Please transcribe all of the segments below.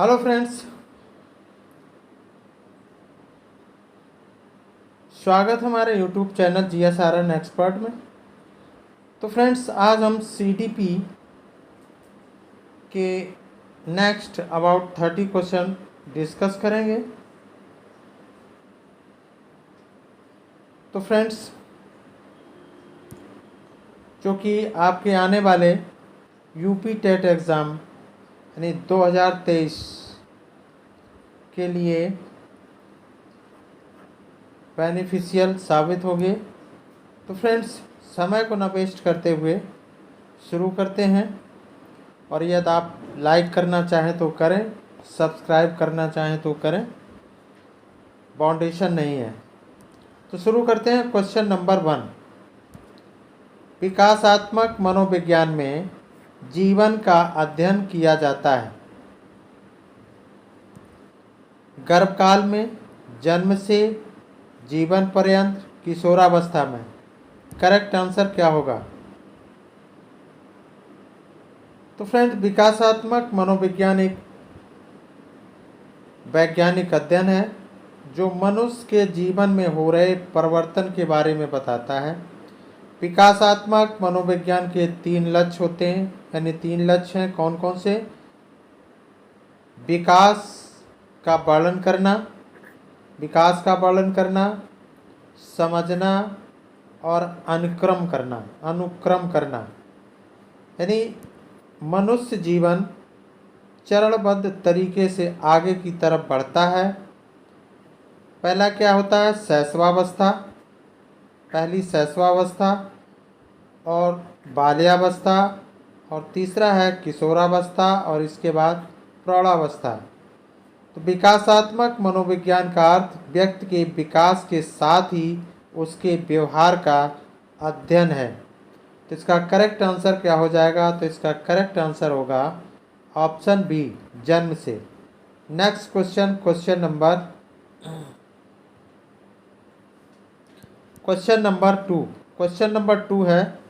Hello friends, स्वागत है हमारे यूट्यूब चैनल GSRN एक्सपर्ट में। तो फ्रेंड्स, आज हम CDP के नेक्स्ट अबाउट 30 क्वेश्चन डिस्कस करेंगे। तो फ्रेंड्स, जो कि आपके आने वाले यूपी टेट एग्ज़ाम यानी 2023 के लिए बेनिफिशियल साबित होंगे। तो फ्रेंड्स, समय को न वेस्ट करते हुए शुरू करते हैं। और यदि आप लाइक करना चाहें तो करें, सब्सक्राइब करना चाहें तो करें, बाउंडेशन नहीं है। तो शुरू करते हैं। क्वेश्चन नंबर 1, विकासात्मक मनोविज्ञान में जीवन का अध्ययन किया जाता है गर्भकाल में, जन्म से जीवन पर्यंत, किशोरावस्था में। करेक्ट आंसर क्या होगा? तो फ्रेंड्स, विकासात्मक मनोविज्ञान एक वैज्ञानिक अध्ययन है जो मनुष्य के जीवन में हो रहे परिवर्तन के बारे में बताता है। विकासात्मक मनोविज्ञान के 3 लक्ष्य होते हैं, यानी 3 लक्ष्य हैं। कौन कौन से? विकास का वर्णन करना, समझना और अनुक्रम करना। यानी मनुष्य जीवन चरणबद्ध तरीके से आगे की तरफ बढ़ता है। पहला क्या होता है? पहली शैशवावस्था और बाल्यावस्था, और तीसरा है किशोरावस्था, और इसके बाद प्रौढ़ावस्था। तो विकासात्मक मनोविज्ञान का अर्थ व्यक्ति के विकास के साथ ही उसके व्यवहार का अध्ययन है। तो इसका करेक्ट आंसर क्या हो जाएगा? तो इसका करेक्ट आंसर होगा ऑप्शन बी, जन्म से। नेक्स्ट क्वेश्चन, क्वेश्चन नंबर 2 है,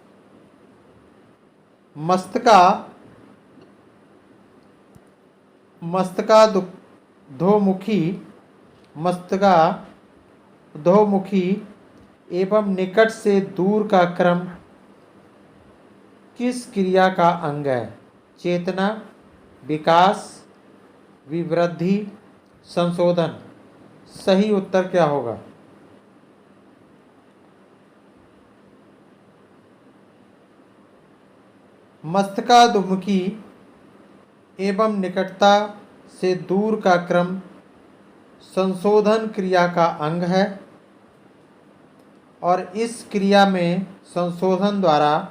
मस्तिष्काधोमुखी एवं निकट से दूर का क्रम किस क्रिया का अंग है? चेतना, विकास, विवृद्धि, संशोधन। सही उत्तर क्या होगा? मस्तिष्काधोमुखी एवं निकटता से दूर का क्रम संशोधन क्रिया का अंग है, और इस क्रिया में संशोधन द्वारा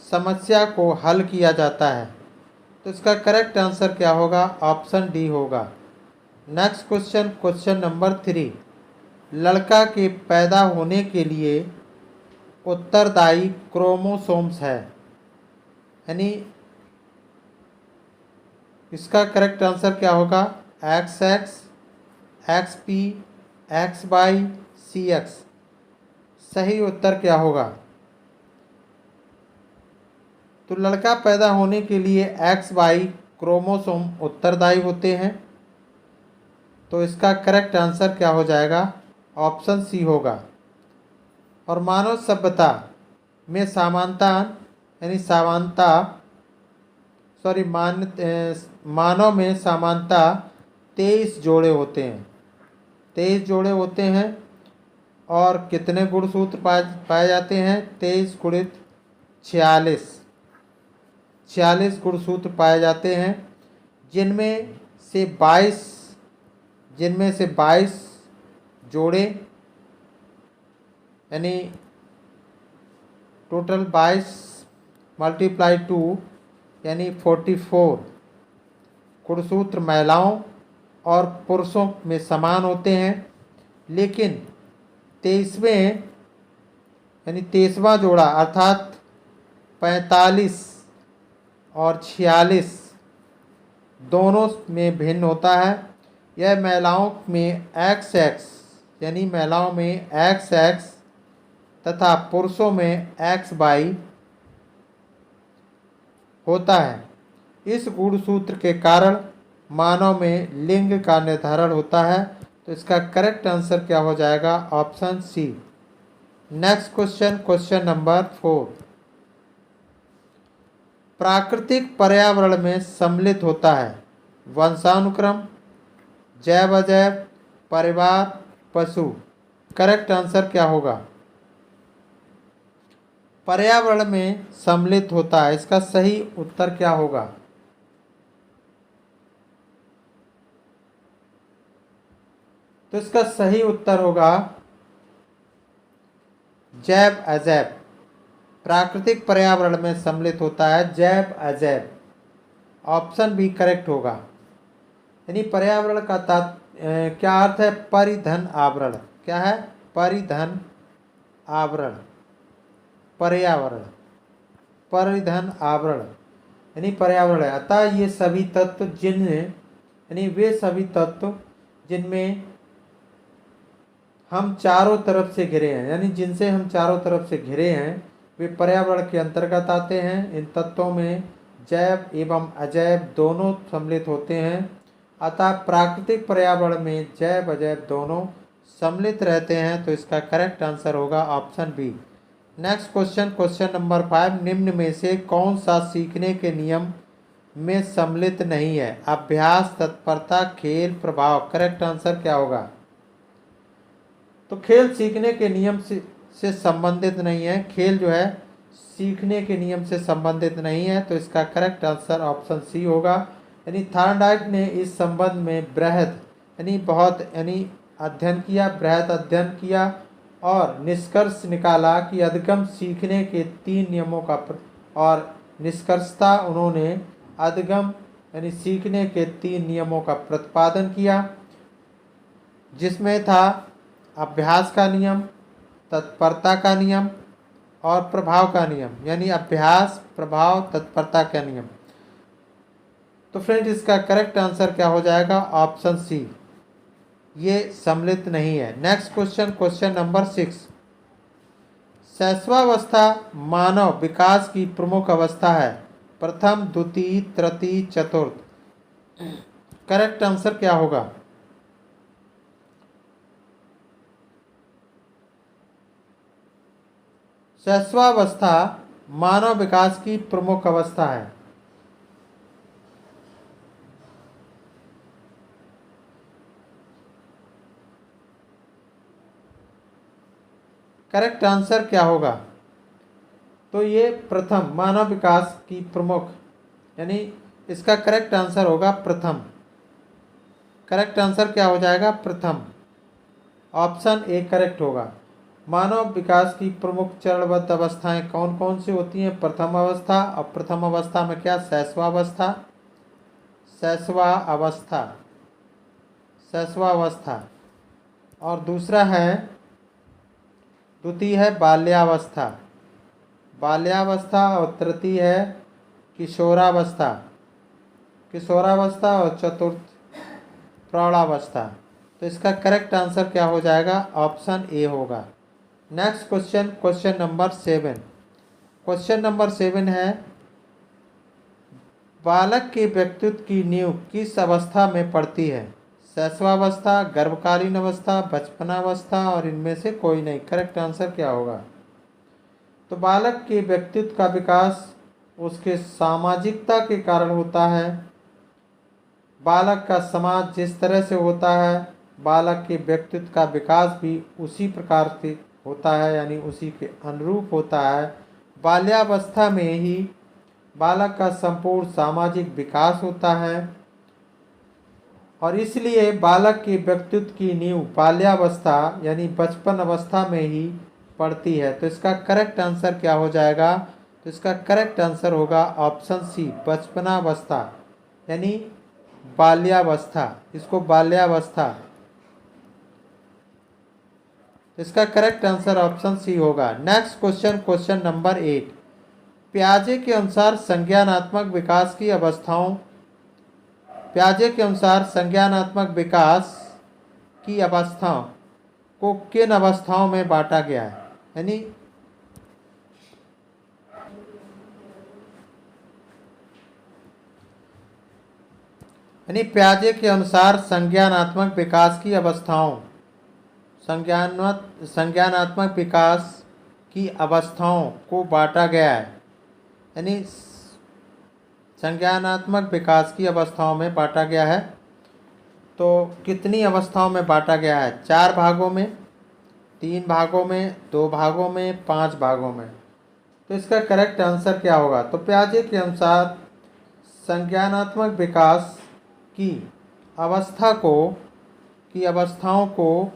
समस्या को हल किया जाता है। तो इसका करेक्ट आंसर क्या होगा? ऑप्शन डी होगा। नेक्स्ट क्वेश्चन, क्वेश्चन नंबर 3, लड़का के पैदा होने के लिए उत्तरदायी क्रोमोसोम्स है, यानी इसका करेक्ट आंसर क्या होगा? XX, XP, XY, CX। सही उत्तर क्या होगा? तो लड़का पैदा होने के लिए XY क्रोमोसोम उत्तरदायी होते हैं। तो इसका करेक्ट आंसर क्या हो जाएगा? ऑप्शन सी होगा। और मानव सभ्यता में मानव में सामान्यतः 23 जोड़े होते हैं। 23 जोड़े होते हैं। और कितने गुणसूत्र पाए जाते हैं? 23 गुणित 46 गुणसूत्र पाए जाते हैं, जिनमें से 22 जोड़े, यानी टोटल 22 × 2 यानी 44 गुणसूत्र महिलाओं और पुरुषों में समान होते हैं। लेकिन 23वां जोड़ा अर्थात 45 और 46 दोनों में भिन्न होता है। यह महिलाओं में XX तथा पुरुषों में XY होता है। इस गुणसूत्र के कारण मानव में लिंग का निर्धारण होता है। तो इसका करेक्ट आंसर क्या हो जाएगा? Option C. Next question, question number 4। प्राकृतिक पर्यावरण में सम्मिलित होता है वंशानुक्रम, जैव अजैव, परिवार, पशु। करेक्ट आंसर क्या होगा? पर्यावरण में सम्मिलित होता है, इसका सही उत्तर क्या होगा? तो इसका सही उत्तर होगा जैव अजैव। प्राकृतिक पर्यावरण में सम्मिलित होता है जैव अजैव। ऑप्शन बी करेक्ट होगा। यानी पर्यावरण का क्या अर्थ है? परिधन आवरण। क्या है? परिधन आवरण। पर्यावरण, परिधन आवरण यानी पर्यावरण है। अतः ये सभी तत्व यानी वे सभी तत्व जिनमें हम चारों तरफ से घिरे हैं, यानी जिनसे हम चारों तरफ से घिरे हैं, वे पर्यावरण के अंतर्गत आते हैं। इन तत्वों में जैव एवं अजैव दोनों सम्मिलित होते हैं। अतः प्राकृतिक पर्यावरण में जैव अजैव दोनों सम्मिलित रहते हैं। तो इसका करेक्ट आंसर होगा option B. Next question, question number 5। निम्न में से कौन सा सीखने के नियम में सम्मिलित नहीं है? अभ्यास, तत्परता, खेल, प्रभाव। करेक्ट आंसर क्या होगा? तो खेल सीखने के नियम से संबंधित नहीं है। खेल जो है सीखने के नियम से संबंधित नहीं है। तो इसका करेक्ट आंसर ऑप्शन सी होगा। यानी थॉर्नडाइक ने इस संबंध में बृहद बृहद अध्ययन किया और निष्कर्ष निकाला कि अधिगम सीखने के 3 नियमों का और निष्कर्षता उन्होंने अधिगम यानी सीखने के 3 नियमों का प्रतिपादन किया, जिसमें था अभ्यास का नियम, तत्परता का नियम और प्रभाव का नियम। यानी अभ्यास, प्रभाव, तत्परता का नियम। तो फ्रेंड्स इसका करेक्ट आंसर क्या हो जाएगा? ऑप्शन सी, ये सम्मिलित नहीं है। Next question, question number 6। शैशवावस्था मानव विकास की प्रमुख अवस्था है। प्रथम, द्वितीय, तृतीय, चतुर्थ। करेक्ट आंसर क्या होगा? शैशवावस्था मानव विकास की प्रमुख अवस्था है। करेक्ट आंसर क्या होगा? तो ये प्रथम, मानव विकास की प्रमुख, यानी इसका करेक्ट आंसर होगा प्रथम। करेक्ट आंसर क्या हो जाएगा? प्रथम। ऑप्शन ए करेक्ट होगा। मानव विकास की प्रमुख चरणबद्ध अवस्थाएं कौन कौन सी होती हैं? प्रथम अवस्था, और प्रथम अवस्था में क्या? शैशवावस्था, शैशवावस्था, शैशवावस्था। और दूसरा है, द्वितीय है बाल्यावस्था, बाल्यावस्था। और तृतीय है किशोरावस्था, किशोरावस्था। और चतुर्थ प्रौढ़ावस्था। तो इसका करेक्ट आंसर क्या हो जाएगा? ऑप्शन ए होगा। Next question, question number 7। Question number 7 है, बालक के व्यक्तित्व की नींव किस अवस्था में पड़ती है? शैशवावस्था, गर्भकालीन अवस्था, बचपनावस्था और इनमें से कोई नहीं। करेक्ट आंसर क्या होगा? तो बालक के व्यक्तित्व का विकास उसके सामाजिकता के कारण होता है। बालक का समाज जिस तरह से होता है, बालक के व्यक्तित्व का विकास भी उसी प्रकार से होता है, यानी उसी के अनुरूप होता है। बाल्यावस्था में ही बालक का संपूर्ण सामाजिक विकास होता है और इसलिए बालक के व्यक्तित्व की नींव बाल्यावस्था यानी बचपन अवस्था में ही पड़ती है। तो इसका करेक्ट आंसर क्या हो जाएगा? तो इसका करेक्ट आंसर होगा ऑप्शन सी, बचपनावस्था यानी बाल्यावस्था। इसको बाल्यावस्था, इसका करेक्ट आंसर ऑप्शन सी होगा। Next question, question number 8। पियाजे के अनुसार संज्ञानात्मक विकास की अवस्थाओं, पियाजे के अनुसार संज्ञानात्मक विकास की अवस्थाओं को किन अवस्थाओं में बांटा गया है? यानी यानी पियाजे के अनुसार संज्ञानात्मक विकास की अवस्थाओं संज्ञानात्मक विकास की अवस्थाओं को बांटा गया है। यानी संज्ञानात्मक विकास की अवस्थाओं में बांटा गया है। तो कितनी अवस्थाओं में बांटा गया है? 4 भागों में, 3 भागों में, 2 भागों में, 5 भागों में। तो इसका करेक्ट आंसर क्या होगा? तो पियाजे के अनुसार संज्ञानात्मक विकास की अवस्थाओं को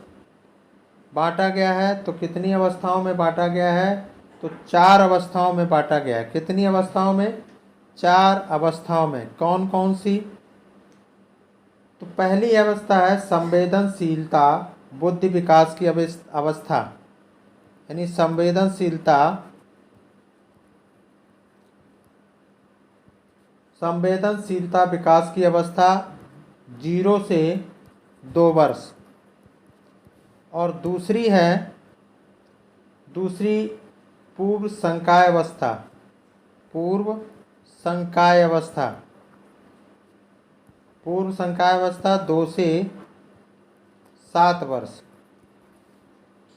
बांटा गया है। तो कितनी अवस्थाओं में बांटा गया है? तो 4 अवस्थाओं में बांटा गया है। कितनी अवस्थाओं में? 4 अवस्थाओं में। कौन कौन सी? तो पहली अवस्था है संवेदनशीलता बुद्धि विकास की अवस्था। यानी संवेदनशीलता विकास की अवस्था 0 से 2 वर्ष। और दूसरी पूर्व संकाय अवस्था 2 से 7 वर्ष।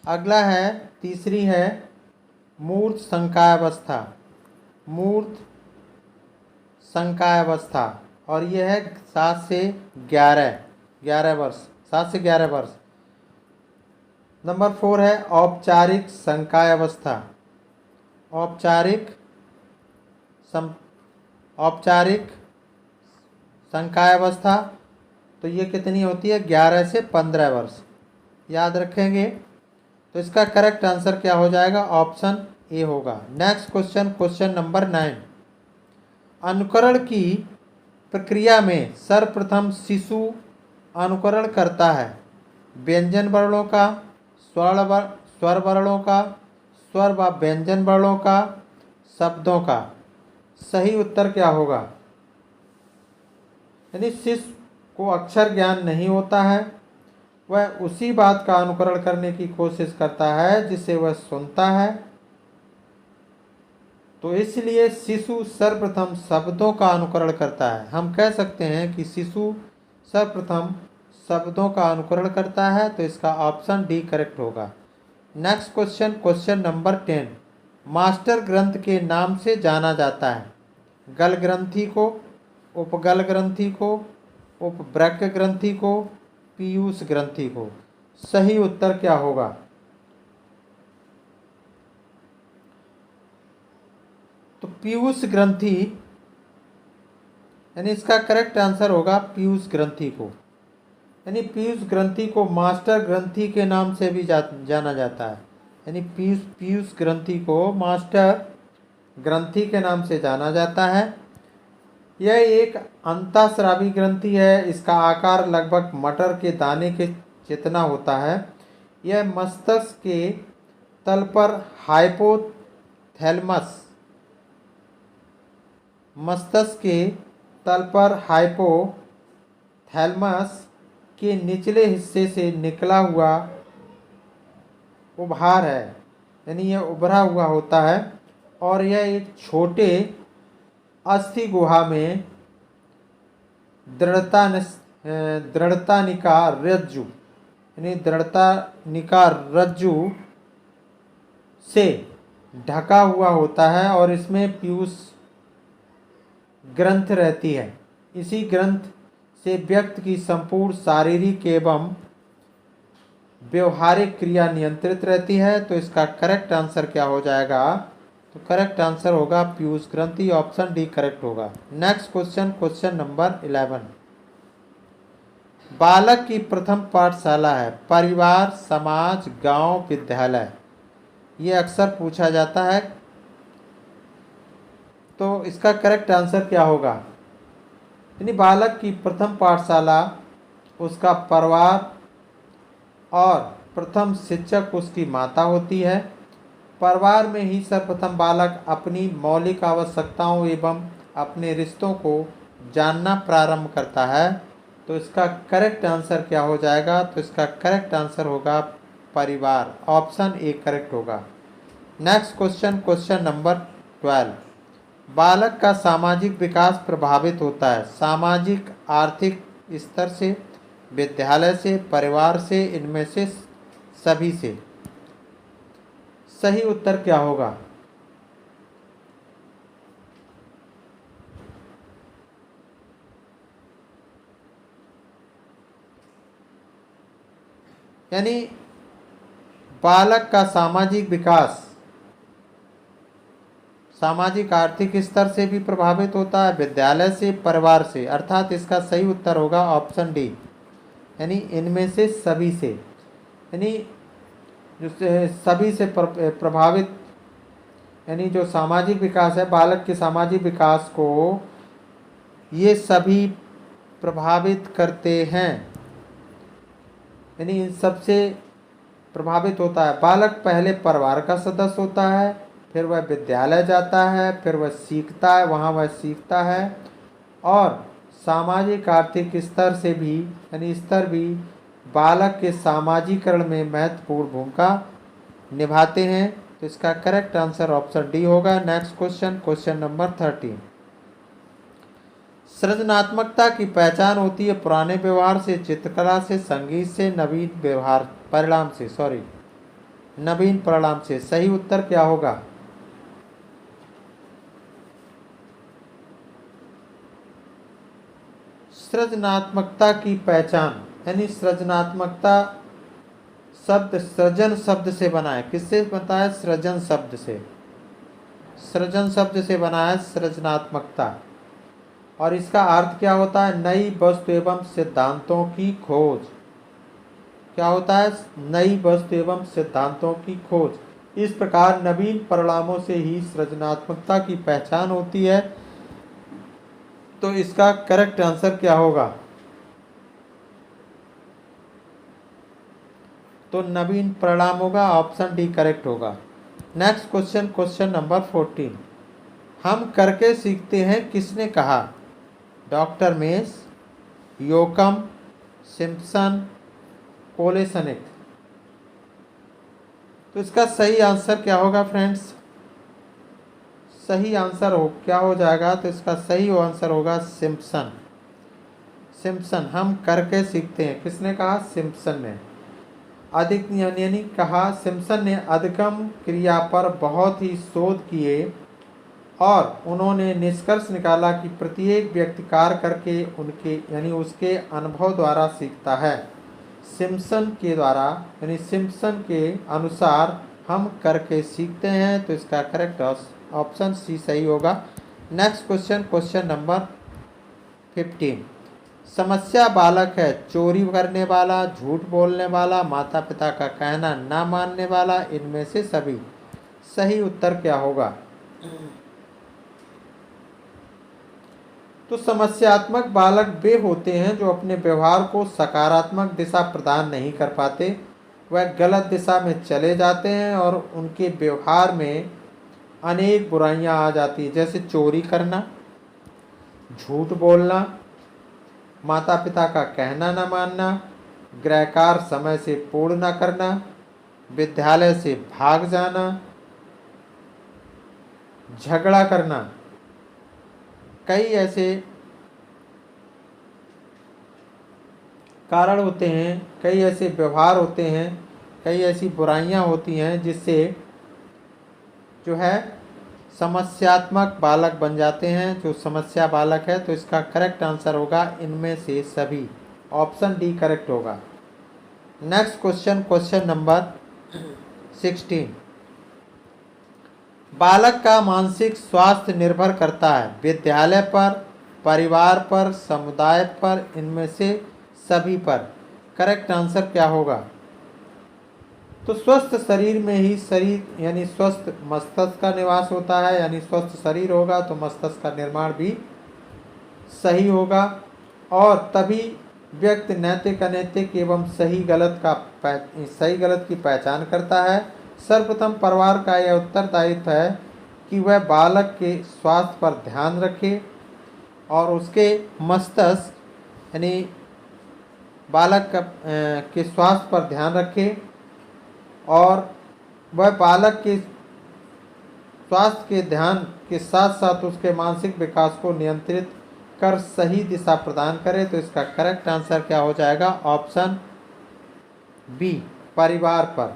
अगला है, तीसरी है मूर्त संकाय अवस्था और यह है 7 से 11 वर्ष। 7 से 11 वर्ष। नंबर 4 है औपचारिक संकाय अवस्था। औपचारिक संकाय अवस्था तो ये कितनी होती है? 11 से 15 वर्ष। याद रखेंगे। तो इसका करेक्ट आंसर क्या हो जाएगा? ऑप्शन ए होगा। Next question number 9। अनुकरण की प्रक्रिया में सर्वप्रथम शिशु अनुकरण करता है व्यंजन वर्णों का, स्वर वर्णों का, स्वर व व्यंजन वर्णों का, शब्दों का। सही उत्तर क्या होगा? यानी शिशु को अक्षर ज्ञान नहीं होता है, वह उसी बात का अनुकरण करने की कोशिश करता है जिसे वह सुनता है। तो इसलिए शिशु सर्वप्रथम शब्दों का अनुकरण करता है। हम कह सकते हैं कि शिशु सर्वप्रथम शब्दों का अनुकरण करता है। तो इसका ऑप्शन डी करेक्ट होगा। Next question number 10। मास्टर ग्रंथ के नाम से जाना जाता है गल ग्रंथि को, उपगल ग्रंथि को, उपवृक्क ग्रंथि को, पीयूष ग्रंथि को। सही उत्तर क्या होगा? तो पीयूष ग्रंथि, यानी इसका करेक्ट आंसर होगा पीयूष ग्रंथि को। यानी पीयूष ग्रंथि को मास्टर ग्रंथि के नाम से भी जाना जाता है। यानी पीयूष ग्रंथि को मास्टर ग्रंथि के नाम से जाना जाता है। यह एक अंतःस्रावी ग्रंथि है। इसका आकार लगभग मटर के दाने के जितना होता है। यह मस्तिष्क के तल पर हाइपोथैलेमस के निचले हिस्से से निकला हुआ उभार है। यानी यह उभरा हुआ होता है और यह एक छोटे अस्थि गुहा में दृढ़तानिका रज्जु से ढका हुआ होता है और इसमें पीयूष ग्रंथ रहती है। इसी ग्रंथ से व्यक्ति की संपूर्ण शारीरिक एवं व्यवहारिक क्रिया नियंत्रित रहती है। तो इसका करेक्ट आंसर क्या हो जाएगा? तो करेक्ट आंसर होगा पीयूष ग्रंथि। ऑप्शन डी करेक्ट होगा। Next question number 11। बालक की प्रथम पाठशाला है परिवार, समाज, गांव, विद्यालय। ये अक्सर पूछा जाता है। तो इसका करेक्ट आंसर क्या होगा? यानी बालक की प्रथम पाठशाला उसका परिवार और प्रथम शिक्षक उसकी माता होती है। परिवार में ही सर्वप्रथम बालक अपनी मौलिक आवश्यकताओं एवं अपने रिश्तों को जानना प्रारंभ करता है। तो इसका करेक्ट आंसर क्या हो जाएगा? तो इसका करेक्ट आंसर होगा परिवार। ऑप्शन ए करेक्ट होगा। Next question number 12। बालक का सामाजिक विकास प्रभावित होता है सामाजिक, आर्थिक स्तर से, विद्यालय से, परिवार से, इनमें से सभी से। सही उत्तर क्या होगा? यानी बालक का सामाजिक विकास सामाजिक आर्थिक स्तर से भी प्रभावित होता है, विद्यालय से, परिवार से, अर्थात इसका सही उत्तर होगा ऑप्शन डी, यानी इनमें से सभी से। यानी जो सभी से प्रभावित, यानी जो सामाजिक विकास है, बालक के सामाजिक विकास को ये सभी प्रभावित करते हैं, यानी इन सबसे प्रभावित होता है। बालक पहले परिवार का सदस्य होता है, फिर वह विद्यालय जाता है, फिर वह सीखता है, वहाँ वह सीखता है, और सामाजिक आर्थिक स्तर से भी, यानी स्तर भी बालक के सामाजिकरण में महत्वपूर्ण भूमिका निभाते हैं। तो इसका करेक्ट आंसर ऑप्शन डी होगा। Next question, question number 13। सृजनात्मकता की पहचान होती है पुराने व्यवहार से, चित्रकला से, संगीत से, नवीन व्यवहार परिणाम से, नवीन परिणाम से। सही उत्तर क्या होगा? सृजनात्मकता की पहचान, यानी सृजनात्मकता शब्द सृजन शब्द से बना है। किससे बनता है? सृजन शब्द से। सृजन शब्द से बना है सृजनात्मकता। और इसका अर्थ क्या होता है? नई वस्तु एवं सिद्धांतों की खोज। क्या होता है? नई वस्तु एवं सिद्धांतों की खोज। इस प्रकार नवीन परिणामों से ही सृजनात्मकता की पहचान होती है। तो इसका करेक्ट आंसर क्या होगा? तो नवीन परिणाम होगा, ऑप्शन डी करेक्ट होगा। Next question, question number 14। हम करके सीखते हैं किसने कहा? Doctor Mace, Yoakum, Simpson, Kolesnik. तो इसका सही आंसर क्या होगा फ्रेंड्स? सही आंसर क्या हो जाएगा? तो इसका सही आंसर होगा सिम्पसन। सिम्पसन, हम करके सीखते हैं। किसने कहा? सिम्पसन ने। यानी कहा, सिम्पसन ने अधिगम क्रिया पर बहुत ही शोध किए और उन्होंने निष्कर्ष निकाला कि प्रत्येक व्यक्ति कार्य करके उनके, यानी उसके अनुभव द्वारा सीखता है। सिम्पसन के द्वारा, यानी सिम्पसन के अनुसार हम करके सीखते हैं। तो इसका करेक्ट ऑप्शन सी सही होगा। Next question, question number 15। समस्या बालक है चोरी करने वाला, झूठ बोलने वाला, माता पिता का कहना ना मानने वाला, इनमें से सभी। सही उत्तर क्या होगा? तो समस्यात्मक बालक वे होते हैं जो अपने व्यवहार को सकारात्मक दिशा प्रदान नहीं कर पाते। वह गलत दिशा में चले जाते हैं और उनके व्यवहार में अनेक बुराइयां आ जाती हैं, जैसे चोरी करना, झूठ बोलना, माता पिता का कहना न मानना, गृह कार्य समय से पूर्ण न करना, विद्यालय से भाग जाना, झगड़ा करना। कई ऐसे कारण होते हैं, कई ऐसे व्यवहार होते हैं, कई ऐसी बुराइयां होती हैं जिससे जो है समस्यात्मक बालक बन जाते हैं, जो समस्या बालक है। तो इसका करेक्ट आंसर होगा इनमें से सभी, ऑप्शन डी करेक्ट होगा। Next question, question number 16। बालक का मानसिक स्वास्थ्य निर्भर करता है विद्यालय पर, परिवार पर, समुदाय पर, इनमें से सभी पर। करेक्ट आंसर क्या होगा? तो स्वस्थ शरीर में ही शरीर, यानी स्वस्थ मस्तिष्क का निवास होता है। यानी स्वस्थ शरीर होगा तो मस्तिष्क का निर्माण भी सही होगा, और तभी व्यक्ति नैतिक अनैतिक एवं सही गलत की पहचान करता है। सर्वप्रथम परिवार का यह उत्तरदायित्व है कि वह बालक के स्वास्थ्य पर ध्यान रखे और उसके मस्तिष्क, यानी बालक के स्वास्थ्य पर ध्यान रखे और वह बालक के स्वास्थ्य के ध्यान के साथ साथ उसके मानसिक विकास को नियंत्रित कर सही दिशा प्रदान करे। तो इसका करेक्ट आंसर क्या हो जाएगा? ऑप्शन बी, परिवार पर।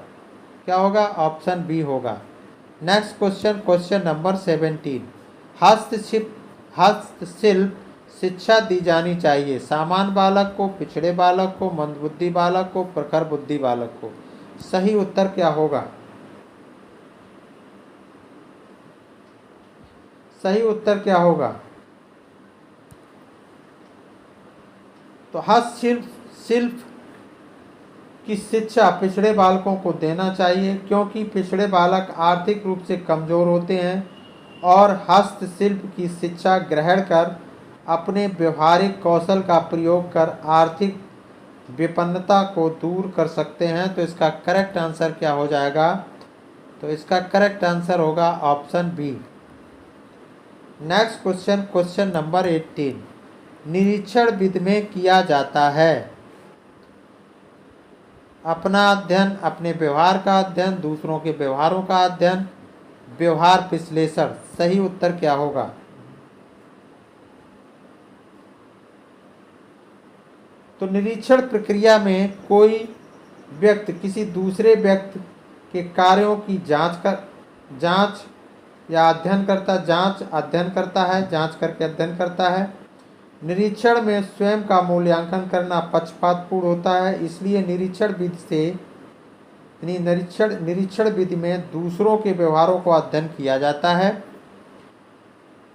क्या होगा? ऑप्शन बी होगा। Next question, question number 17। हस्तशिल्प शिक्षा दी जानी चाहिए सामान्य बालक को, पिछड़े बालक को, मंदबुद्धि बालक को, प्रखर बुद्धि बालक को। सही उत्तर क्या होगा? सही उत्तर क्या होगा? तो हस्तशिल्प शिल्प की शिक्षा पिछड़े बालकों को देना चाहिए, क्योंकि पिछड़े बालक आर्थिक रूप से कमजोर होते हैं और हस्तशिल्प की शिक्षा ग्रहण कर अपने व्यवहारिक कौशल का प्रयोग कर आर्थिक विपन्नता को दूर कर सकते हैं। तो इसका करेक्ट आंसर क्या हो जाएगा? तो इसका करेक्ट आंसर होगा option B. Next question, question number 18। निरीक्षण विधि में किया जाता है अपना अध्ययन, अपने व्यवहार का अध्ययन, दूसरों के व्यवहारों का अध्ययन, व्यवहार विश्लेषण। सही उत्तर क्या होगा? तो निरीक्षण प्रक्रिया में कोई व्यक्ति किसी दूसरे व्यक्ति के कार्यों की जांच या अध्ययन करता जांच करके अध्ययन करता है। निरीक्षण में स्वयं का मूल्यांकन करना पक्षपातपूर्ण होता है, इसलिए निरीक्षण विधि में दूसरों के व्यवहारों को अध्ययन किया जाता है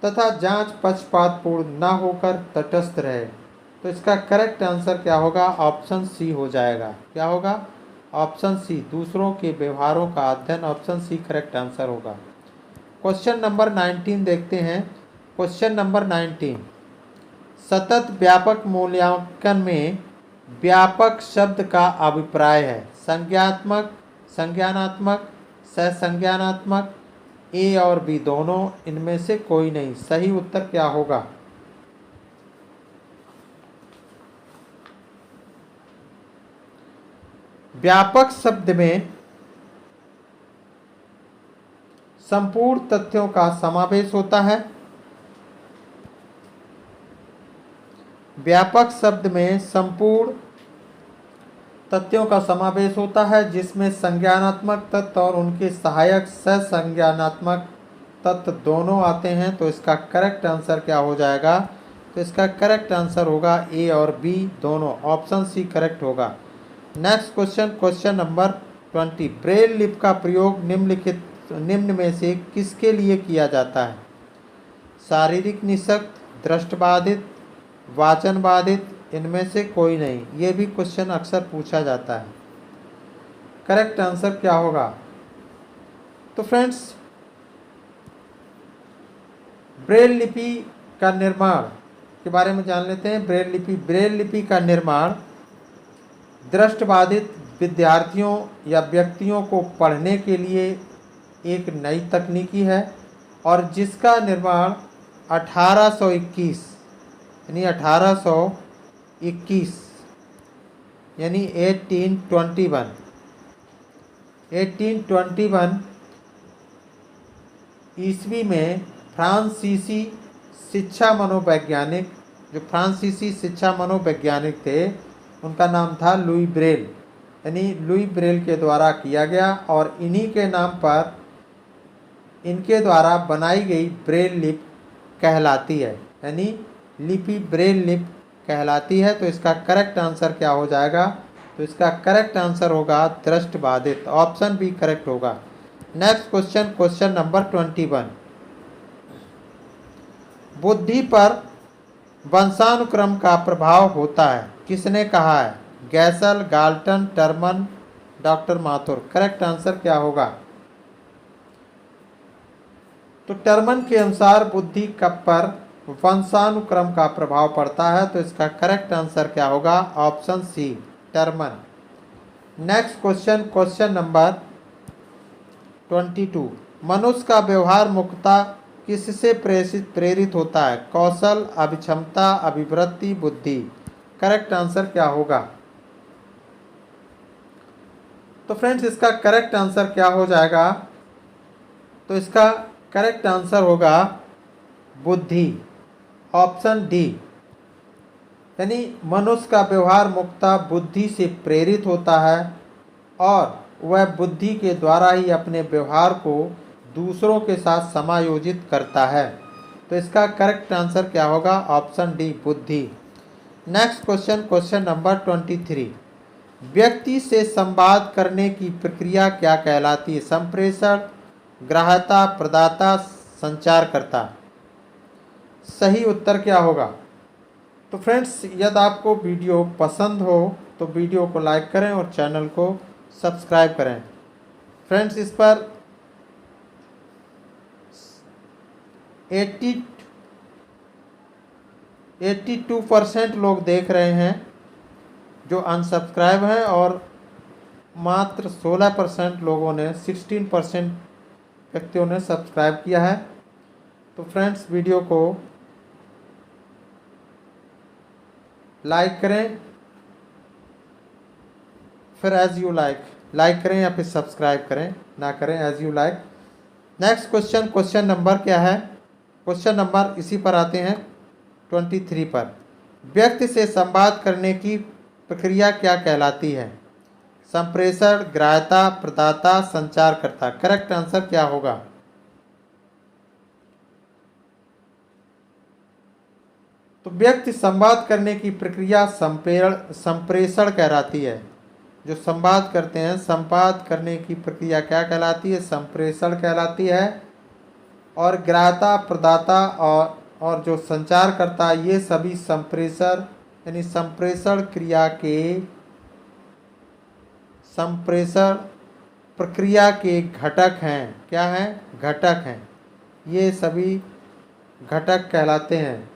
तथा जांच पक्षपातपूर्ण न होकर तटस्थ रहे। तो इसका करेक्ट आंसर क्या होगा? ऑप्शन सी हो जाएगा। क्या होगा? ऑप्शन सी, दूसरों के व्यवहारों का अध्ययन। ऑप्शन सी करेक्ट आंसर होगा। क्वेश्चन नंबर 19 देखते हैं। Question number 19। सतत व्यापक मूल्यांकन में व्यापक शब्द का अभिप्राय है संज्ञात्मक, संज्ञानात्मक, सहसंज्ञानात्मक, ए और बी दोनों, इनमें से कोई नहीं। सही उत्तर क्या होगा? व्यापक शब्द में संपूर्ण तथ्यों का समावेश होता है। व्यापक शब्द में संपूर्ण तथ्यों का समावेश होता है, जिसमें संज्ञानात्मक तत्व और उनके सहायक सहसंज्ञानात्मक तत्व दोनों आते हैं। तो इसका करेक्ट आंसर क्या हो जाएगा? तो इसका करेक्ट आंसर होगा ए और बी दोनों। ऑप्शन सी करेक्ट होगा। Next question, question number 20। Braille लिपि का प्रयोग निम्न में से किसके लिए किया जाता है? शारीरिक निःशक्त, दृष्टिबाधित, वाचन बाधित, इनमें से कोई नहीं। ये भी क्वेश्चन अक्सर पूछा जाता है। करेक्ट आंसर क्या होगा? तो फ्रेंड्स, ब्रेल लिपि का निर्माण के बारे में जान लेते हैं। ब्रेल लिपि का निर्माण दृष्टिबाधित विद्यार्थियों या व्यक्तियों को पढ़ने के लिए एक नई तकनीकी है और जिसका निर्माण 1821 यानी 1821 यानी 1821 ईस्वी में फ्रांसीसी शिक्षा मनोवैज्ञानिक थे, उनका नाम था लुई ब्रेल, यानी लुई ब्रेल के द्वारा किया गया और इन्हीं के नाम पर इनके द्वारा बनाई गई ब्रेल लिपि कहलाती है, यानी लिपि ब्रेल लिपि कहलाती है। तो इसका करेक्ट आंसर क्या हो जाएगा? तो इसका करेक्ट आंसर होगा दृष्टिबाधित। ऑप्शन बी करेक्ट होगा। Next question, question number 21। बुद्धि पर वंशानुक्रम का प्रभाव होता है, किसने कहा है? Gesell, Galton, Terman, doctor Mathur. Correct answer क्या होगा? तो टर्मन के अनुसार बुद्धि पर वंशानुक्रम का प्रभाव पड़ता है। तो इसका करेक्ट आंसर क्या होगा? Option C Terman. Next question, question number 22। मनुष्य का व्यवहार मुख्यतः किससे प्रेरित होता है? कौशल, अभिक्षमता, अभिवृत्ति, बुद्धि। करेक्ट आंसर क्या होगा? तो फ्रेंड्स, इसका करेक्ट आंसर क्या हो जाएगा? तो इसका करेक्ट आंसर होगा बुद्धि। ऑप्शन डी, यानी मनुष्य का व्यवहार मुख्यतः बुद्धि से प्रेरित होता है और वह बुद्धि के द्वारा ही अपने व्यवहार को दूसरों के साथ समायोजित करता है। तो इसका करेक्ट आंसर क्या होगा? ऑप्शन डी, बुद्धि। Next question, question number 23। व्यक्ति से संवाद करने की प्रक्रिया क्या कहलाती है? संप्रेषण, ग्राह्यता, प्रदाता, संचारकर्ता। सही उत्तर क्या होगा? तो फ्रेंड्स, यदि आपको वीडियो पसंद हो तो वीडियो को लाइक करें और चैनल को सब्सक्राइब करें। फ्रेंड्स, इस पर 82% लोग देख रहे हैं जो अनसब्सक्राइब हैं और मात्र 16% लोगों ने, 16% व्यक्तियों ने सब्सक्राइब किया है। तो फ्रेंड्स, वीडियो को लाइक करें, फिर एज यू लाइक करें या फिर सब्सक्राइब करें, ना करें, as you like. Next question, question number क्या है? क्वेश्चन नंबर इसी पर आते हैं 23 पर। व्यक्ति से संवाद करने की प्रक्रिया क्या कहलाती है? संप्रेषण, ग्राह्यता, प्रदाता, संचारकर्ता। करेक्ट आंसर क्या होगा? तो व्यक्ति संवाद करने की प्रक्रिया संप्रेषण कहलाती है। जो संवाद करते हैं, संवाद करने की प्रक्रिया क्या कहलाती है? संप्रेषण कहलाती है। और ग्राह्यता, प्रदाता और जो संचार करता है, ये सभी संप्रेषण यानी संप्रेषण क्रिया के, संप्रेषण प्रक्रिया के घटक हैं। क्या हैं? घटक हैं। ये सभी घटक कहलाते हैं।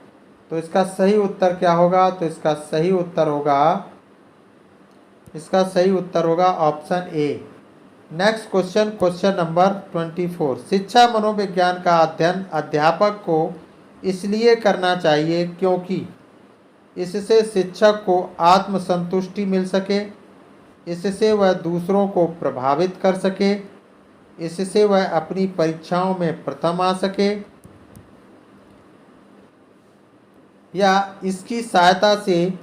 तो इसका सही उत्तर क्या होगा? तो इसका सही उत्तर होगा option A. Next question, question number 24। शिक्षा मनोविज्ञान का अध्ययन अध्यापक को इसलिए करना चाहिए क्योंकि इससे शिक्षक को आत्मसंतुष्टि मिल सके, इससे वह दूसरों को प्रभावित कर सके, इससे वह अपनी परीक्षाओं में प्रथम आ सके, या इसकी सहायता से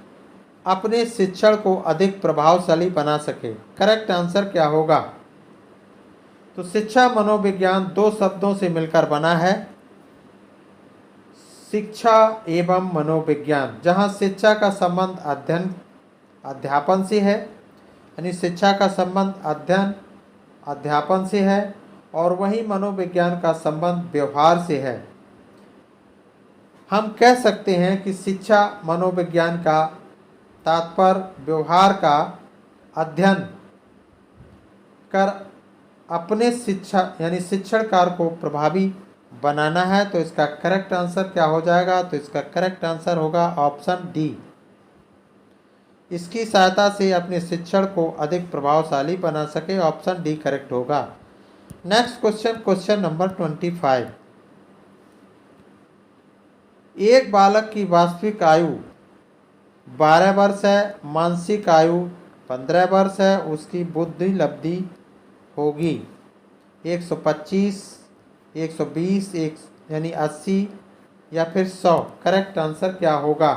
अपने शिक्षण को अधिक प्रभावशाली बना सके। करेक्ट आंसर क्या होगा? तो शिक्षा मनोविज्ञान दो शब्दों से मिलकर बना है, शिक्षा एवं मनोविज्ञान। जहाँ शिक्षा का संबंध अध्यापन से है, यानी शिक्षा का संबंध अध्यापन से है, और वहीं मनोविज्ञान का संबंध व्यवहार से है। हम कह सकते हैं कि शिक्षा मनोविज्ञान का तात्पर्य व्यवहार का अध्ययन कर अपने शिक्षा यानी शिक्षण कार्य को प्रभावी बनाना है। तो इसका करेक्ट आंसर क्या हो जाएगा? तो इसका करेक्ट आंसर होगा ऑप्शन डी, इसकी सहायता से अपने शिक्षण को अधिक प्रभावशाली बना सके। ऑप्शन डी करेक्ट होगा। Next question, question number 25। एक बालक की वास्तविक आयु 12 वर्ष है, मानसिक आयु 15 वर्ष है, उसकी बुद्धि लब्धि होगी 125, 120, यानी 80 या फिर 100। करेक्ट आंसर क्या होगा?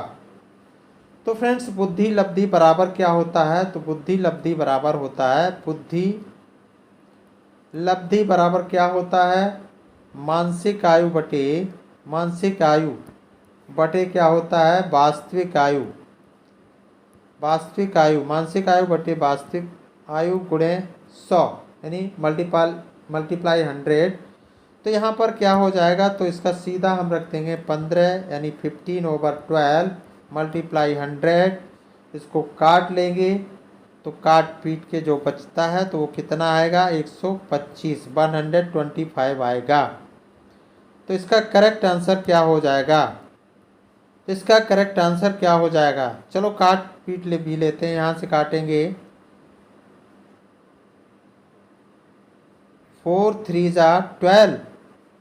तो फ्रेंड्स, बुद्धि लब्धि बराबर क्या होता है? तो बुद्धि लब्धि बराबर होता है, बुद्धि लब्धि बराबर क्या होता है? मानसिक आयु बटे क्या होता है? वास्तविक आयु। मानसिक आयु बटे वास्तविक आयु गुणे 100, यानी मल्टीप्लाई 100। तो यहाँ पर क्या हो जाएगा? तो इसका सीधा हम रख देंगे 15, यानी 15/12 मल्टीप्लाई 100। इसको काट लेंगे तो काट पीट के जो बचता है तो वो कितना आएगा? 125, 125 आएगा। तो इसका करेक्ट आंसर क्या हो जाएगा? इसका करेक्ट आंसर क्या हो जाएगा? चलो काट पीट भी लेते हैं। यहाँ से काटेंगे 4 3 जा 12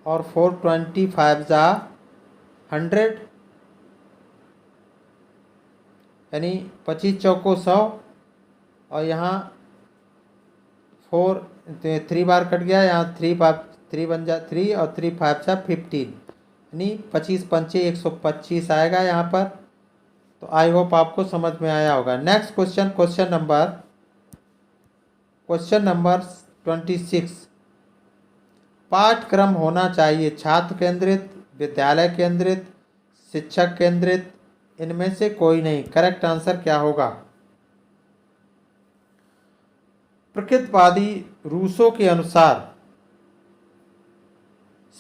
और 4 25 जा 100, यानी 25 चौको 100, और यहाँ 3 बार कट गया, यहाँ 3 बन जा 3 और 3 5 जा 15, यानी 25 पंचे 125 आएगा यहाँ पर। तो आई होप आपको समझ में आया होगा। Next question, question number 26। पाठ्यक्रम होना चाहिए छात्र केंद्रित, विद्यालय केंद्रित, शिक्षक केंद्रित, इनमें से कोई नहीं। करेक्ट आंसर क्या होगा? प्रकृतवादी रूसो के अनुसार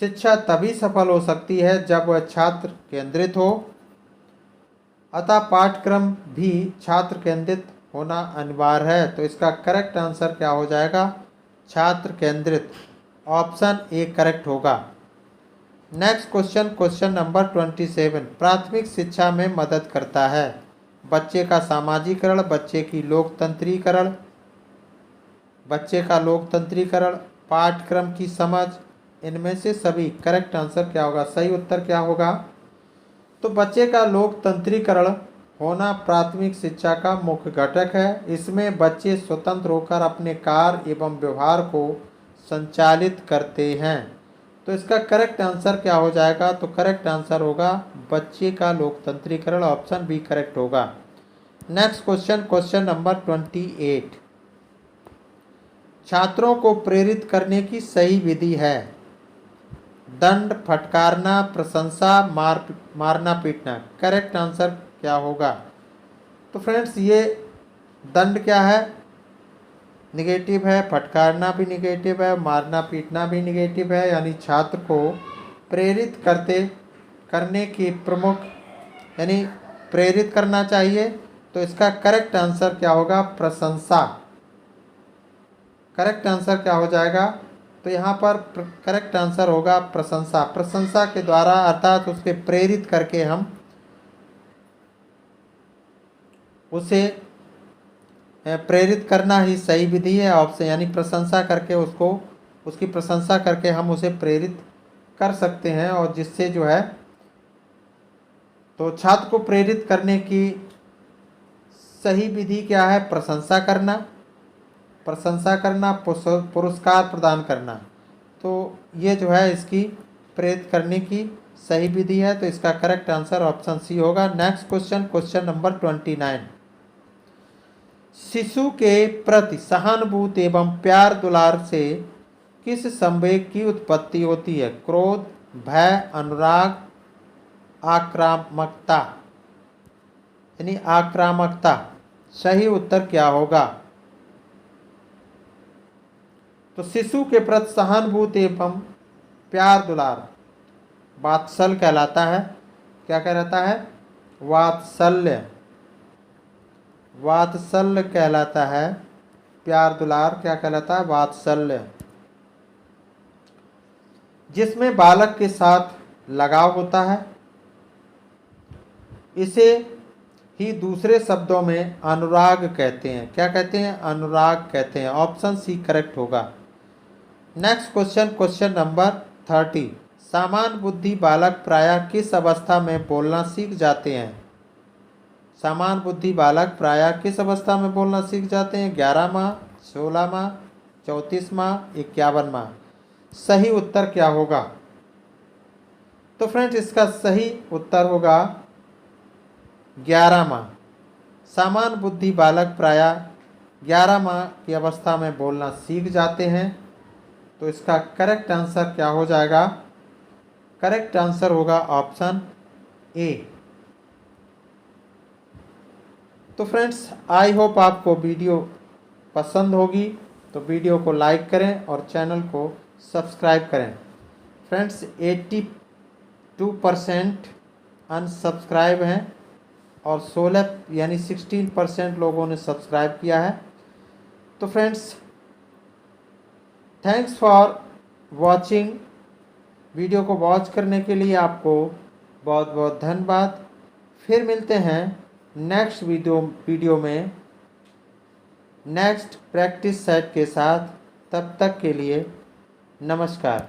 शिक्षा तभी सफल हो सकती है जब वह छात्र केंद्रित हो, अतः पाठ्यक्रम भी छात्र केंद्रित होना अनिवार्य है। तो इसका करेक्ट आंसर क्या हो जाएगा? छात्र केंद्रित। ऑप्शन ए करेक्ट होगा। Next question, question number 27। प्राथमिक शिक्षा में मदद करता है बच्चे का सामाजिकरण, बच्चे का लोकतंत्रीकरण, पाठ्यक्रम की समझ, इनमें से सभी। करेक्ट आंसर क्या होगा? सही उत्तर क्या होगा? तो बच्चे का लोकतंत्रीकरण होना प्राथमिक शिक्षा का मुख्य घटक है। इसमें बच्चे स्वतंत्र होकर अपने कार्य एवं व्यवहार को संचालित करते हैं। तो इसका करेक्ट आंसर क्या हो जाएगा? तो करेक्ट आंसर होगा बच्चे का लोकतंत्रीकरण। ऑप्शन बी करेक्ट होगा। Next question, question number 28। छात्रों को प्रेरित करने की सही विधि है दंड, फटकारना, प्रशंसा, मारना पीटना। करेक्ट आंसर क्या होगा? तो फ्रेंड्स ये दंड क्या है? निगेटिव है, फटकारना भी निगेटिव है, मारना पीटना भी निगेटिव है। यानी छात्र को प्रेरित करने की प्रमुख यानी प्रेरित करना चाहिए। तो इसका करेक्ट आंसर क्या होगा? प्रशंसा। करेक्ट आंसर क्या हो जाएगा? तो यहाँ पर करेक्ट आंसर होगा प्रशंसा। प्रशंसा के द्वारा अर्थात उसके प्रेरित करके हम उसे प्रेरित करना ही सही विधि है। ऑप्शन यानी प्रशंसा करके उसकी प्रशंसा करके हम उसे प्रेरित कर सकते हैं। और जिससे जो है तो छात्र को प्रेरित करने की सही विधि क्या है? प्रशंसा करना, पुरस्कार प्रदान करना। तो ये जो है इसकी प्रेरित करने की सही विधि है। तो इसका करेक्ट आंसर ऑप्शन सी होगा। Next question, question number 29। शिशु के प्रति सहानुभूति एवं प्यार दुलार से किस संवेग की उत्पत्ति होती है? क्रोध, भय, अनुराग, आक्रामकता। यानी आक्रामकता। सही उत्तर क्या होगा? तो शिशु के प्रति सहानुभूति एवं प्यार दुलार वात्सल्य कहलाता है। क्या कहलाता है? वात्सल्य। वात्सल्य कहलाता है। प्यार दुलार क्या कहलाता है? वात्सल्य। जिसमें बालक के साथ लगाव होता है, इसे ही दूसरे शब्दों में अनुराग कहते हैं। क्या कहते हैं? अनुराग कहते हैं। ऑप्शन सी करेक्ट होगा। Next question, question number 30। सामान्य बुद्धि बालक प्रायः किस अवस्था में बोलना सीख जाते हैं? सामान्य बुद्धि बालक प्रायः किस अवस्था में बोलना सीख जाते हैं? 11 माह, 16 माह, 34 माह, 51 माह। सही उत्तर क्या होगा? तो फ्रेंड्स इसका सही उत्तर होगा 11 माह। सामान्य बुद्धि बालक प्रायः 11 माह की अवस्था में बोलना सीख जाते हैं। तो इसका करेक्ट आंसर क्या हो जाएगा? करेक्ट आंसर होगा ऑप्शन ए। तो फ्रेंड्स आई होप आपको वीडियो पसंद होगी। तो वीडियो को लाइक करें और चैनल को सब्सक्राइब करें। फ्रेंड्स 82% अनसब्सक्राइब हैं और 16 यानी 16% लोगों ने सब्सक्राइब किया है। तो friends thanks for watching. Video को वॉच करने के लिए आपको बहुत बहुत धन्यवाद। फिर मिलते हैं नेक्स्ट वीडियो में नेक्स्ट प्रैक्टिस सेट के साथ। तब तक के लिए नमस्कार।